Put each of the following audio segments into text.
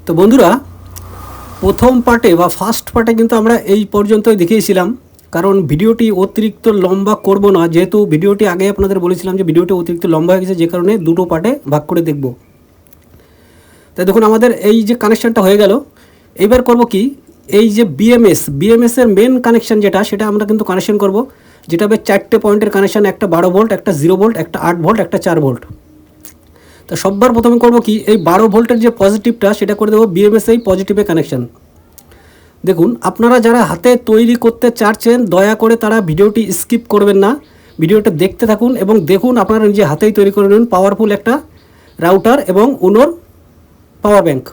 তো বন্ধুরা, প্রথম পার্টে বা ফার্স্ট পার্টে কিন্তু আমরা এই পর্যন্তই দেখিয়েছিলাম, কারণ ভিডিওটি অতিরিক্ত লম্বা করব না, যেহেতু ভিডিওটি আগে আপনাদের বলেছিলাম যে ভিডিওটি অতিরিক্ত লম্বা হয়ে গেছে, যে কারণে দুটো পার্টে ভাগ করে দেখব। তাই দেখুন আমাদের এই যে কানেকশানটা হয়ে গেল। এইবার করব কি, এই যে বিএমএসের মেন কানেকশান যেটা, সেটা আমরা কিন্তু কানেকশান করব, যেটা হবে 4টে পয়েন্টের কানেকশান, একটা 12 ভোল্ট, একটা 0 ভোল্ট, একটা 8 ভোল্ট, একটা 4 ভোল্ট। তো সববার প্রথমে করব কি, এই 12 ভোল্টের যে পজিটিভটা সেটা করে দেবো বিএমএস এই পজিটিভে কানেকশান। দেখুন, আপনারা যারা হাতে তৈরি করতে চাচ্ছেন দয়া করে তারা ভিডিওটি স্কিপ করবেন না, ভিডিওটা দেখতে থাকুন এবং দেখুন আপনারা নিজে হাতেই তৈরি করে নিন পাওয়ারফুল একটা রাউটার এবং ওনোর পাওয়ার ব্যাংক।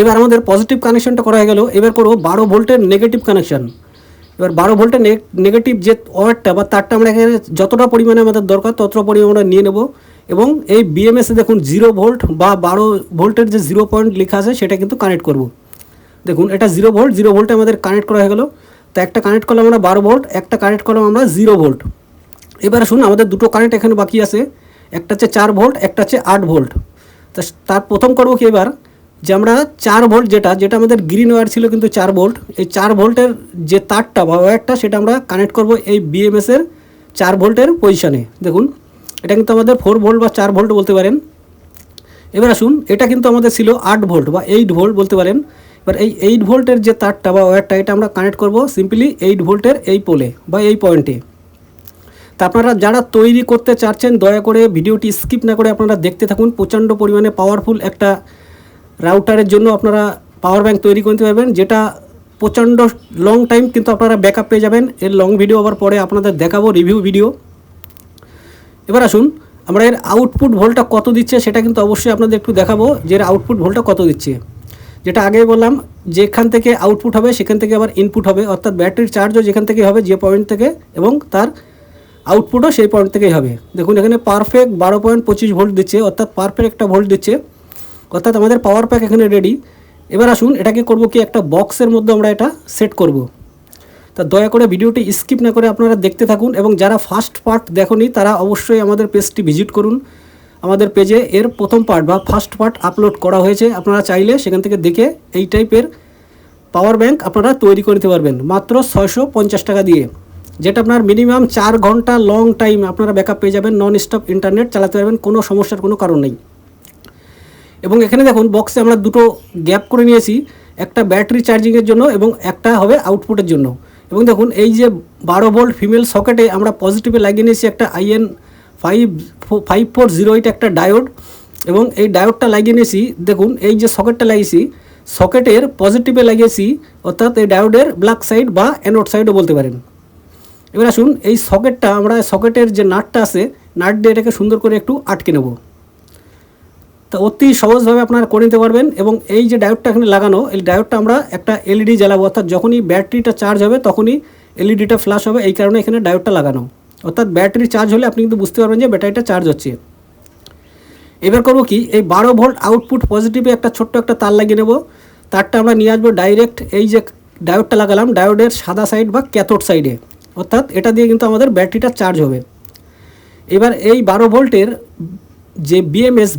এবার আমাদের পজিটিভ কানেকশানটা করা হয়ে গেল। এবার করবো 12 ভোল্টের নেগেটিভ কানেকশান। এবার 12 ভোল্টের নেগেটিভ যে ওয়ারটা বা তারটা আমরা এখানে যতটা পরিমাণে আমাদের দরকার ততটা পরিমাণে আমরা নিয়ে নেব এবং এই বিএমএসে দেখুন 0 ভোল্ট বা 12 ভোল্টের যে 0 পয়েন্ট লেখা আছে সেটা কিন্তু কানেক্ট করব। দেখুন এটা 0 ভোল্টে আমাদের কানেক্ট করা হয়ে গেল। তো একটা কানেক্ট করলাম আমরা 12 ভোল্ট, একটা কানেক্ট করলাম আমরা 0 ভোল্ট। এবার শুনুন, আমাদের দুটো কানেক্ট এখানে বাকি আছে, একটা হচ্ছে 4 ভোল্ট, একটা হচ্ছে 8 ভোল্ট। তো তার প্রথম করবো কি, এবার যে আমরা 4 ভোল্ট যেটা আমাদের গ্রিন ওয়্যার ছিল কিন্তু 4 ভোল্ট, এই 4 ভোল্টের যে তারটা বা ওয়্যারটা সেটা আমরা কানেক্ট করব এই বিএমএসের 4 ভোল্টের পজিশানে। দেখুন এটা কিন্তু আমাদের 4 ভোল্ট বা 4 ভোল্ট বলতে পারেন। এবার আসুন, এটা কিন্তু আমাদের ছিল 8 ভোল্ট বা 8 ভোল্ট বলতে পারেন। এবার এই 8 ভোল্টের যে তারটা বা ওয়্যারটা এটা আমরা কানেক্ট করব সিম্পলি 8 ভোল্টের এই পোলে বা এই পয়েন্টে। তা আপনারা যারা তৈরি করতে চাচ্ছেন দয়া করে ভিডিওটি স্কিপ না করে আপনারা দেখতে থাকুন। প্রচণ্ড পরিমাণে পাওয়ারফুল একটা রাউটারের জন্য আপনারা পাওয়ার ব্যাংক তৈরি করতে পারবেন, যেটা প্রচণ্ড লং টাইম কিন্তু আপনারা ব্যাকআপ পেয়ে যাবেন। এর লং ভিডিও আবার পরে আপনাদের দেখাবো, রিভিউ ভিডিও। এবার আসুন, আমরা এর আউটপুট ভোল্টটা কত দিচ্ছে সেটা কিন্তু অবশ্যই আপনাদের একটু দেখাবো, যে এর আউটপুট ভোল্টটা কত দিচ্ছে। যেটা আগেই বললাম, যেখান থেকে আউটপুট হবে সেখান থেকে আবার ইনপুট হবে, অর্থাৎ ব্যাটারির চার্জও যেখান থেকে হবে যে পয়েন্ট থেকে, এবং তার আউটপুটও সেই পয়েন্ট থেকেই হবে। দেখুন এখানে পারফেক্ট 12.25 ভোল্ট দিচ্ছে, অর্থাৎ পারফেক্ট একটা ভোল্ট দিচ্ছে, অর্থাৎ আমাদের পাওয়ার প্যাক এখানে রেডি। এবার আসুন, এটাকে করব কি, একটা বক্সের মধ্যে আমরা এটা সেট করব। তা দয়া করে ভিডিওটি স্কিপ না করে আপনারা দেখতে থাকুন এবং যারা ফার্স্ট পার্ট দেখোনি তারা অবশ্যই আমাদের পেজটি ভিজিট করুন। আমাদের পেজে এর প্রথম পার্ট বা ফার্স্ট পার্ট আপলোড করা হয়েছে, আপনারা চাইলে সেখান থেকে দেখে এই টাইপের পাওয়ার ব্যাংক আপনারা তৈরি করতে পারবেন মাত্র 650 টাকা দিয়ে, যেটা আপনার মিনিমাম 4 ঘন্টা লং টাইম আপনারা ব্যাকআপ পেয়ে যাবেন, নন স্টপ ইন্টারনেট চালাতে পারবেন, কোনো সমস্যার কোনো কারণ নেই। এবং এখানে দেখুন বক্সে আমরা দুটো গ্যাপ করে নিয়েছি, একটা ব্যাটারি চার্জিংয়ের জন্য এবং একটা হবে আউটপুটের জন্য। এবং দেখুন এই যে 12 ভোল্ট ফিমেল সকেটে আমরা পজিটিভে লাগিয়ে নিয়েছি একটা IN 5408 একটা ডায়োড, এবং এই ডায়োডটা লাগিয়ে নিয়েছি। দেখুন এই যে সকেটটা লাগিয়েছি, সকেটের পজিটিভে লাগিয়েছি, অর্থাৎ এই ডায়োডের ব্ল্যাক সাইড বা অ্যানোড সাইডও বলতে পারেন। এবার আসুন, এই সকেটটা আমরা সকেটের যে নাটটা আছে, নাট দিয়ে এটাকে সুন্দর করে একটু আটকে নেব। তা অতি সহজভাবে আপনারা করে নিতে পারবেন। এবং এই যে ডায়োডটা এখানে লাগানো, এই ডায়োডটা আমরা একটা এলইডি জ্বালাবো, অর্থাৎ যখনই ব্যাটারিটা চার্জ হবে তখনই এলইডিটা ফ্ল্যাশ হবে, এই কারণে এখানে ডায়োডটা লাগানো। অর্থাৎ ব্যাটারি চার্জ হলে আপনি কিন্তু বুঝতে পারবেন যে ব্যাটারিটা চার্জ হচ্ছে। এবার করবো কি, এই 12 ভোল্ট আউটপুট পজিটিভে একটা ছোট্ট একটা তার লাগিয়ে নেব। তারটা আমরা নিয়ে আসবো ডাইরেক্ট এই যে ডায়োডটা লাগালাম ডায়োডের সাদা সাইড বা ক্যাথোড সাইডে, অর্থাৎ এটা দিয়ে কিন্তু আমাদের ব্যাটারিটা চার্জ হবে। এবার এই 12 ভোল্টের যে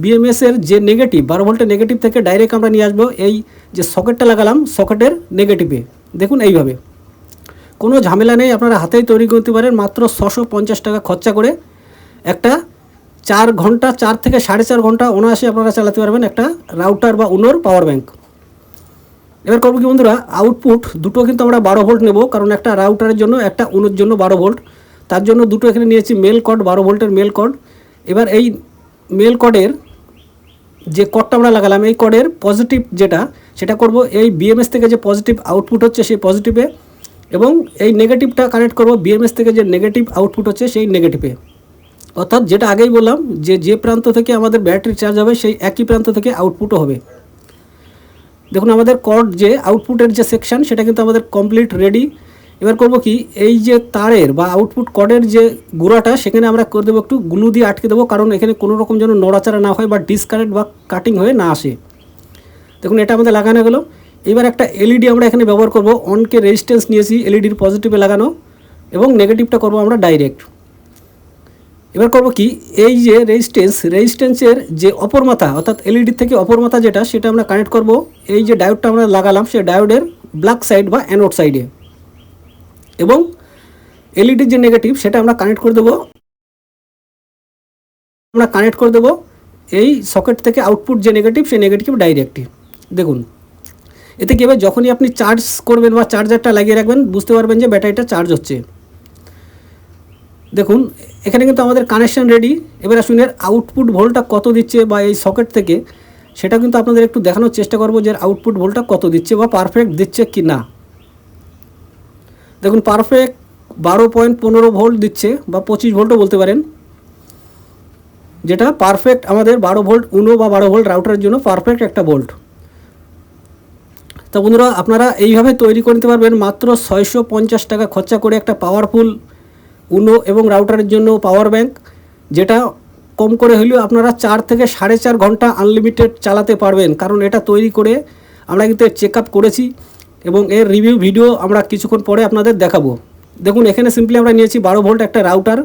বিএমএসের যে নেগেটিভ 12 ভোল্টের নেগেটিভ থেকে ডাইরেক্ট আমরা নিয়ে আসবো এই যে সকেটটা লাগালাম সকেটের নেগেটিভে। দেখুন এইভাবে কোনো ঝামেলা নেই, আপনারা হাতেই তৈরি করতে পারেন মাত্র 650 টাকা খরচা করে। একটা 4 ঘন্টা 4 থেকে 4.5 ঘন্টা অনায়াসে আপনারা চালাতে পারবেন একটা রাউটার বা ওনোর পাওয়ার ব্যাংক। এবার করবো কি বন্ধুরা, আউটপুট দুটো কিন্তু আমরা 12 ভোল্ট নেব, কারণ একটা রাউটারের জন্য একটা ওনোর জন্য 12 ভোল্ট, তার জন্য দুটো এখানে নিয়েছি মেল কর্ড, 12 ভোল্টের মেল কর্ড। এবার এই মেল কর্ডের যে কর্ডটা আমরা লাগালাম, এই কর্ডের পজিটিভ যেটা সেটা করব এই বিএমএস থেকে যে পজিটিভ আউটপুট হচ্ছে সেই পজিটিভে, এবং এই নেগেটিভটা কানেক্ট করব বিএমএস থেকে যে নেগেটিভ আউটপুট হচ্ছে সেই নেগেটিভে। অর্থাৎ যেটা আগেই বললাম যে প্রান্ত থেকে আমাদের ব্যাটারি চার্জ হবে সেই একই প্রান্ত থেকে আউটপুটও হবে। দেখুন আমাদের কর্ড যে আউটপুটের যে সেকশন সেটা কিন্তু আমাদের কমপ্লিট রেডি। এবার করব কি, এই যে তারের বা আউটপুট কর্ডের যে গুঁড়াটা সেখানে আমরা করে দেবো একটু গ্লু দিয়ে আটকে দেবো, কারণ এখানে কোনো রকম যেন নড়াচড়া না হয় বা ডিসকানেক্ট বা কাটিং হয়ে না আসে। দেখুন এটা আমাদের লাগানো গেলো। এবার একটা এলইডি আমরা এখানে ব্যবহার করব, অনকে রেজিস্ট্যান্স নিয়েছি এলইডির পজিটিভে লাগানো, এবং নেগেটিভটা করব আমরা ডাইরেক্ট। এবার করব কি, এই যে রেজিস্ট্যান্সের যে অপর মাথা অর্থাৎ এলইডি থেকে অপর মাথা যেটা, সেটা আমরা কানেক্ট করব এই যে ডায়োডটা আমরা লাগালাম সেই ডায়োডের ব্ল্যাক সাইড বা অ্যানোড সাইডে, এবং এলইডির যে নেগেটিভ সেটা আমরা কানেক্ট করে দেবো এই সকেট থেকে আউটপুট যে নেগেটিভ সেই নেগেটিভ ডাইরেক্টলি। দেখুন এতে কী হবে, যখনই আপনি চার্জ করবেন বা চার্জারটা লাগিয়ে রাখবেন বুঝতে পারবেন যে ব্যাটারিটা চার্জ হচ্ছে। দেখুন এখানে কিন্তু আমাদের কানেকশান রেডি। এবার আসুন এর আউটপুট ভোল্টটা কত দিচ্ছে বা এই সকেট থেকে, সেটা কিন্তু আপনাদের একটু দেখানোর চেষ্টা করব যে আউটপুট ভোল্টটা কত দিচ্ছে বা পারফেক্ট দিচ্ছে কি না। দেখুন পারফেক্ট 12.15 ভোল্ট দিচ্ছে বা 25 ভোল্টও বলতে পারেন, যেটা পারফেক্ট আমাদের 12 ভোল্ট উনো বা 12 ভোল্ট রাউটারের জন্য পারফেক্ট একটা ভোল্ট। তো বন্ধুরা আপনারা এইভাবে তৈরি করে নিতে পারবেন মাত্র 650 টাকা খরচা করে একটা পাওয়ারফুল উনো এবং রাউটারের জন্য পাওয়ার ব্যাংক, যেটা কম করে হলেও আপনারা 4 থেকে 4.5 ঘন্টা আনলিমিটেড চালাতে পারবেন। কারণ এটা তৈরি করে আমরা কিন্তু চেক আপ করেছি এবং এর রিভিউ ভিডিও আমরা কিছুক্ষণ পরে আপনাদের দেখাবো। দেখুন এখানে সিম্পলি আমরা নিয়েছি 12 ভোল্ট একটা রাউটার,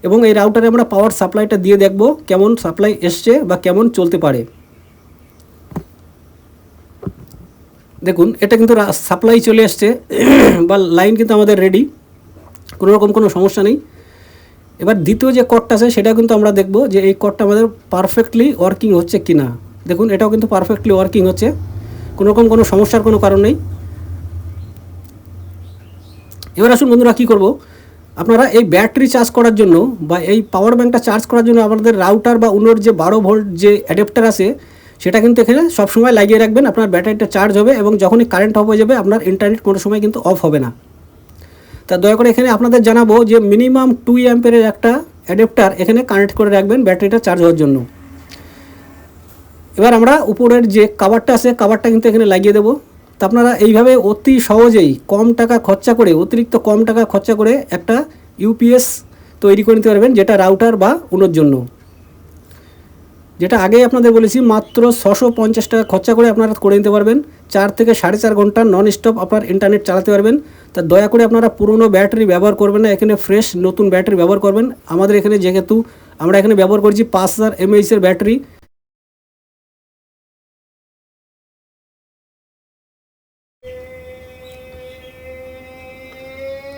এবং এই রাউটারে আমরা পাওয়ার সাপ্লাইটা দিয়ে দেখব কেমন সাপ্লাই এসছে বা কেমন চলতে পারে। দেখুন এটা কিন্তু সাপ্লাই চলে আসছে বা লাইন কিন্তু আমাদের রেডি, কোনো রকম কোনো সমস্যা নেই। এবার দ্বিতীয় যে কর্ডটা আছে সেটা কিন্তু আমরা দেখব যে এই কর্ডটা আমাদের পারফেক্টলি ওয়ার্কিং হচ্ছে কি না। দেখুন এটাও কিন্তু পারফেক্টলি ওয়ার্কিং হচ্ছে, কোনো রকম কোনো সমস্যার কোনো কারণ নেই। এবার আসুন বন্ধুরা কী করব, আপনারা এই ব্যাটারি চার্জ করার জন্য বা এই পাওয়ার ব্যাঙ্কটা চার্জ করার জন্য আমাদের রাউটার বা উনোর যে 12 ভোল্ট যে অ্যাডাপ্টার আছে সেটা কিন্তু এখানে সবসময় লাগিয়ে রাখবেন। আপনার ব্যাটারিটা চার্জ হবে এবং যখনই কারেন্ট অফ হয়ে যাবে আপনার ইন্টারনেট কোনো সময় কিন্তু অফ হবে না। তা দয়া করে এখানে আপনাদের জানাবো যে মিনিমাম 2 অ্যাম্পিয়ারের একটা অ্যাডাপ্টার এখানে কানেক্ট করে রাখবেন ব্যাটারিটা চার্জ হওয়ার জন্য। এবার আমরা উপরের যে কভারটা আছে কভারটা কিন্তু এখানে লাগিয়ে দেবো। তা আপনারা এইভাবে অতি সহজেই কম টাকা খরচা করে, অতিরিক্ত কম টাকা খরচা করে একটা ইউপিএস তৈরি করে নিতে পারবেন, যেটা রাউটার বা উনোর জন্য, যেটা আগেই আপনাদের বলেছি মাত্র 650 টাকা খরচা করে আপনারা করে নিতে পারবেন। 4 থেকে 4.5 ঘন্টা নন স্টপ আপনার ইন্টারনেট চালাতে পারবেন। তা দয়া করে আপনারা পুরনো ব্যাটারি ব্যবহার করবেন না, এখানে ফ্রেশ নতুন ব্যাটারি ব্যবহার করবেন। আমাদের এখানে যেহেতু আমরা এখানে ব্যবহার করছি 5000 mAh ব্যাটারি।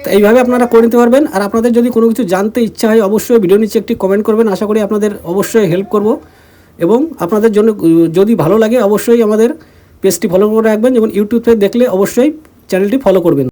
তো এইভাবে আপনারা করে নিতে পারবেন। আর আপনাদের যদি কোনো কিছু জানতে ইচ্ছা হয় অবশ্যই ভিডিও নিচে একটি কমেন্ট করবেন, আশা করি আপনাদের অবশ্যই হেল্প করব। এবং আপনাদের জন্য যদি ভালো লাগে অবশ্যই আমাদের পেজটি ফলো করে রাখবেন, এবং ইউটিউবে দেখলে অবশ্যই চ্যানেলটি ফলো করবেন।